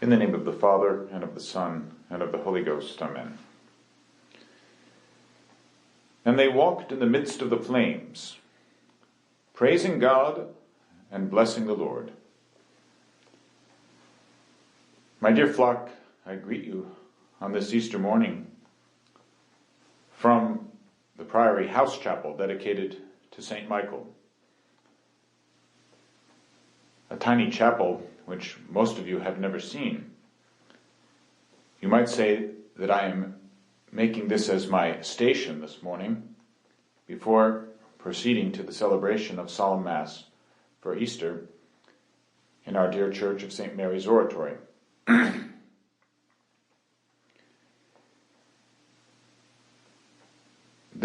In the name of the Father, and of the Son, and of the Holy Ghost. Amen. And they walked in the midst of the flames, praising God and blessing the Lord. My dear flock, I greet you on this Easter morning from the Priory House Chapel dedicated to St. Michael. A tiny chapel which most of you have never seen. You might say that I am making this as my station this morning before proceeding to the celebration of Solemn Mass for Easter in our dear Church of St. Mary's Oratory. The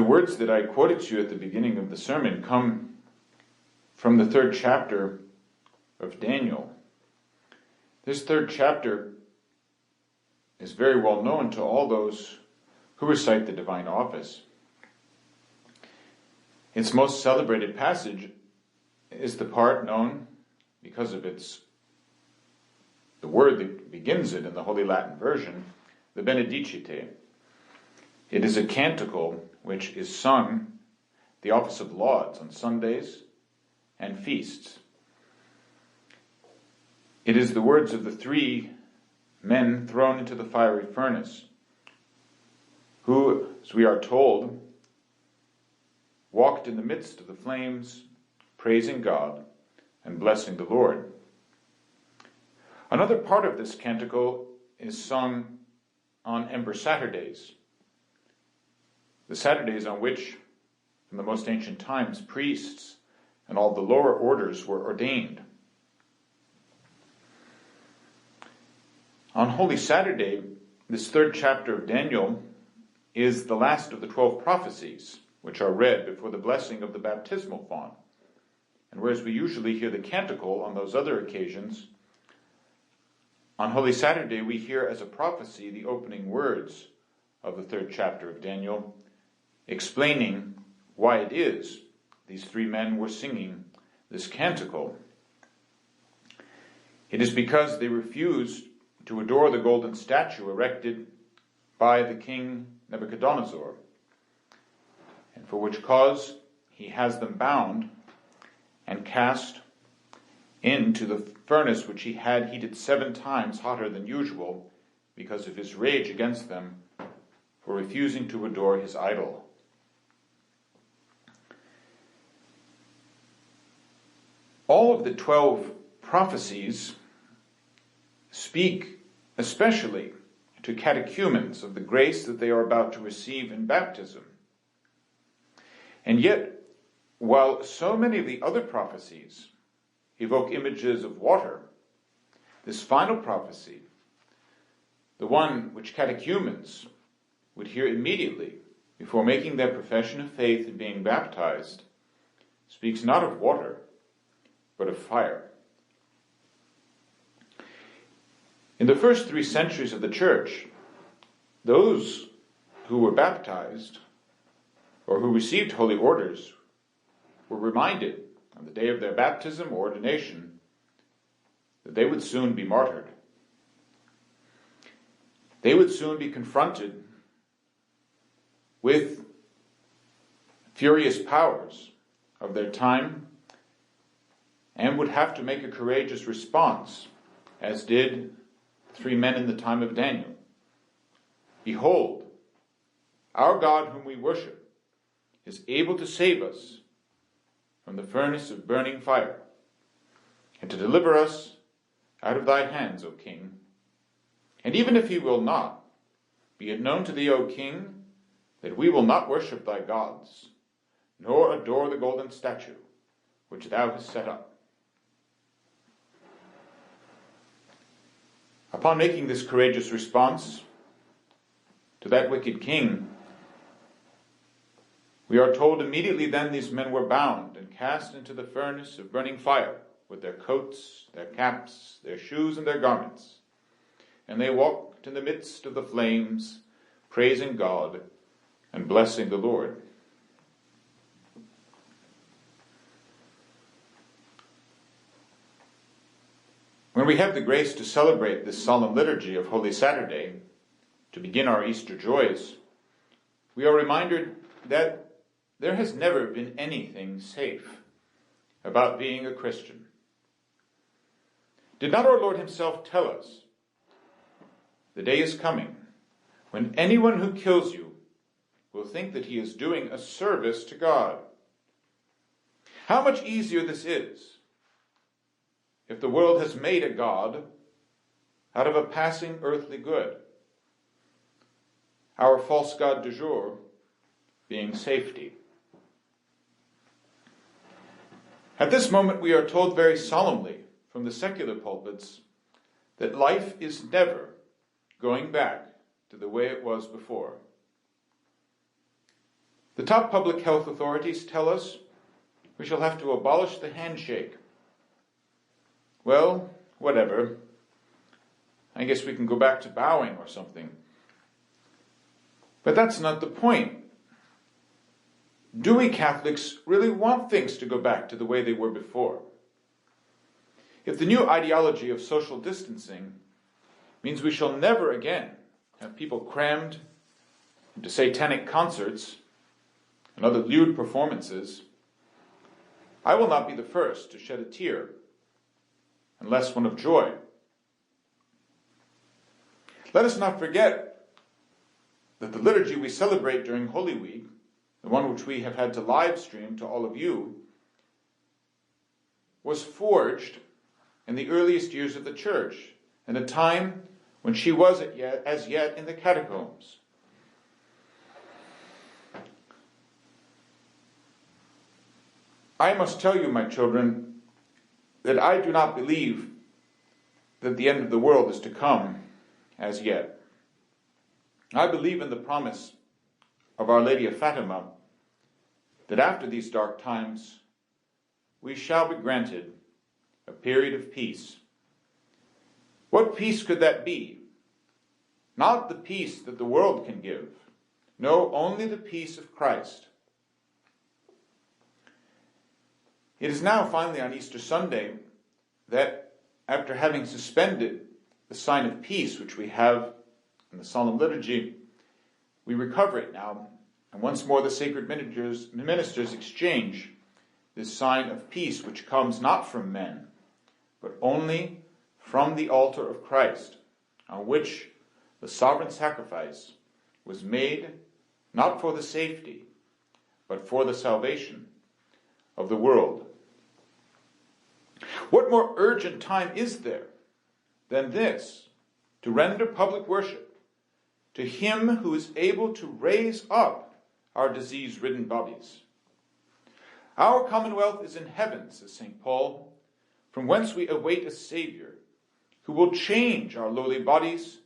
words that I quoted to you at the beginning of the sermon come from the 3rd chapter of Daniel. This 3rd chapter is very well known to all those who recite the divine office. Its most celebrated passage is the part known because of the word that begins it in the Holy Latin version, the Benedicite. It is a canticle which is sung, the office of lauds, on Sundays and feasts. It is the words of the 3 men thrown into the fiery furnace, who, as we are told, walked in the midst of the flames, praising God and blessing the Lord. Another part of this canticle is sung on Ember Saturdays, the Saturdays on which, from the most ancient times, priests and all the lower orders were ordained. On Holy Saturday, this 3rd chapter of Daniel is the last of the 12 prophecies, which are read before the blessing of the baptismal font. And whereas we usually hear the canticle on those other occasions, on Holy Saturday we hear as a prophecy the opening words of the 3rd chapter of Daniel, explaining why it is these 3 men were singing this canticle. It is because they refused to adore the golden statue erected by the king Nebuchadnezzar, and for which cause he has them bound and cast into the furnace which he had heated 7 times hotter than usual because of his rage against them for refusing to adore his idol. All of the 12 prophecies speak especially to catechumens of the grace that they are about to receive in baptism. And yet, while so many of the other prophecies evoke images of water, this final prophecy, the one which catechumens would hear immediately before making their profession of faith and being baptized, speaks not of water, but of fire. In the first 3 centuries of the Church, those who were baptized or who received holy orders were reminded on the day of their baptism or ordination that they would soon be martyred. They would soon be confronted with furious powers of their time and would have to make a courageous response, as did 3 men in the time of Daniel. Behold, our God whom we worship is able to save us from the furnace of burning fire, and to deliver us out of thy hands, O King. And even if he will not, be it known to thee, O King, that we will not worship thy gods, nor adore the golden statue which thou hast set up. Upon making this courageous response to that wicked king, we are told immediately then these men were bound and cast into the furnace of burning fire with their coats, their caps, their shoes, and their garments. And they walked in the midst of the flames, praising God and blessing the Lord. When we have the grace to celebrate this solemn liturgy of Holy Saturday, to begin our Easter joys, we are reminded that there has never been anything safe about being a Christian. Did not our Lord himself tell us, "The day is coming when anyone who kills you will think that he is doing a service to God"? How much easier this is if the world has made a God out of a passing earthly good, our false god du jour being safety. At this moment we are told very solemnly from the secular pulpits that life is never going back to the way it was before. The top public health authorities tell us we shall have to abolish the handshake. Well, whatever. I guess we can go back to bowing or something. But that's not the point. Do we Catholics really want things to go back to the way they were before? If the new ideology of social distancing means we shall never again have people crammed into satanic concerts and other lewd performances, I will not be the first to shed a tear, unless one of joy. Let us not forget that the liturgy we celebrate during Holy Week, the one which we have had to live stream to all of you, was forged in the earliest years of the Church, in a time when she was as yet in the catacombs. I must tell you, my children, that I do not believe that the end of the world is to come as yet. I believe in the promise of Our Lady of Fatima that after these dark times we shall be granted a period of peace. What peace could that be? Not the peace that the world can give. No, only the peace of Christ. It is now finally on Easter Sunday that, after having suspended the sign of peace which we have in the solemn liturgy, we recover it now, and once more the sacred ministers exchange this sign of peace which comes not from men, but only from the altar of Christ, on which the sovereign sacrifice was made not for the safety, but for the salvation of the world. What more urgent time is there than this, to render public worship to Him who is able to raise up our disease-ridden bodies? Our commonwealth is in heaven, says St. Paul, from whence we await a Savior who will change our lowly bodies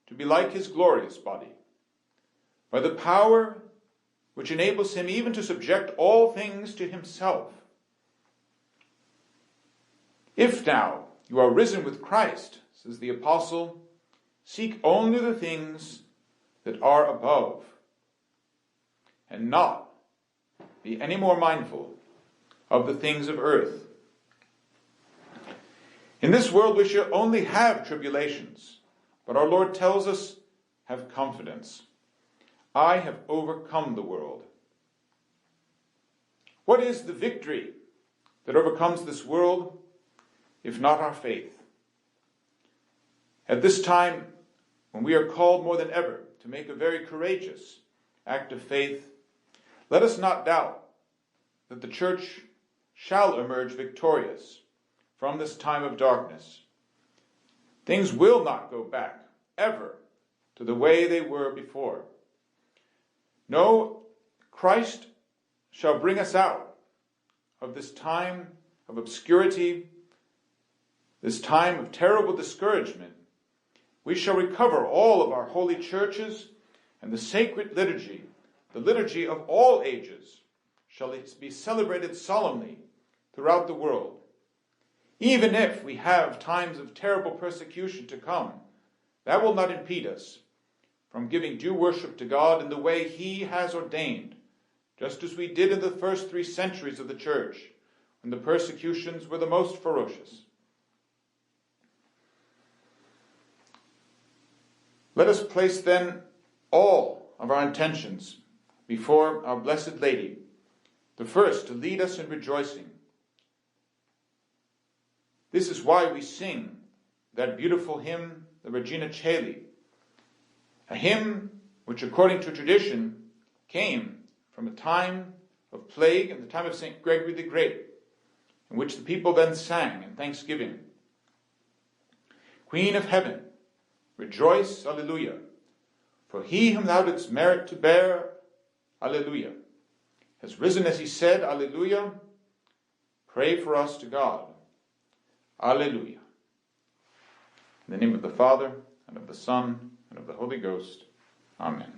to be like His glorious body, by the power which enables Him even to subject all things to Himself. If now you are risen with Christ, says the Apostle, seek only the things that are above, and not be any more mindful of the things of earth. In this world we shall only have tribulations, but our Lord tells us, have confidence. I have overcome the world. What is the victory that overcomes this world, if not our faith? At this time, when we are called more than ever to make a very courageous act of faith, let us not doubt that the Church shall emerge victorious from this time of darkness. Things will not go back, ever, to the way they were before. No, Christ shall bring us out of this time of obscurity, this time of terrible discouragement. We shall recover all of our holy churches, and the sacred liturgy, the liturgy of all ages, shall be celebrated solemnly throughout the world. Even if we have times of terrible persecution to come, that will not impede us from giving due worship to God in the way He has ordained, just as we did in the first 3 centuries of the Church, when the persecutions were the most ferocious. Let us place then all of our intentions before our Blessed Lady, the first to lead us in rejoicing. This is why we sing that beautiful hymn, the Regina Caeli, a hymn which, according to tradition, came from a time of plague and the time of St. Gregory the Great, in which the people then sang in thanksgiving. Queen of heaven, rejoice, Alleluia, for he whom thou didst merit to bear, Alleluia, has risen as he said, Alleluia. Pray for us to God, Alleluia. In the name of the Father, and of the Son, and of the Holy Ghost, Amen.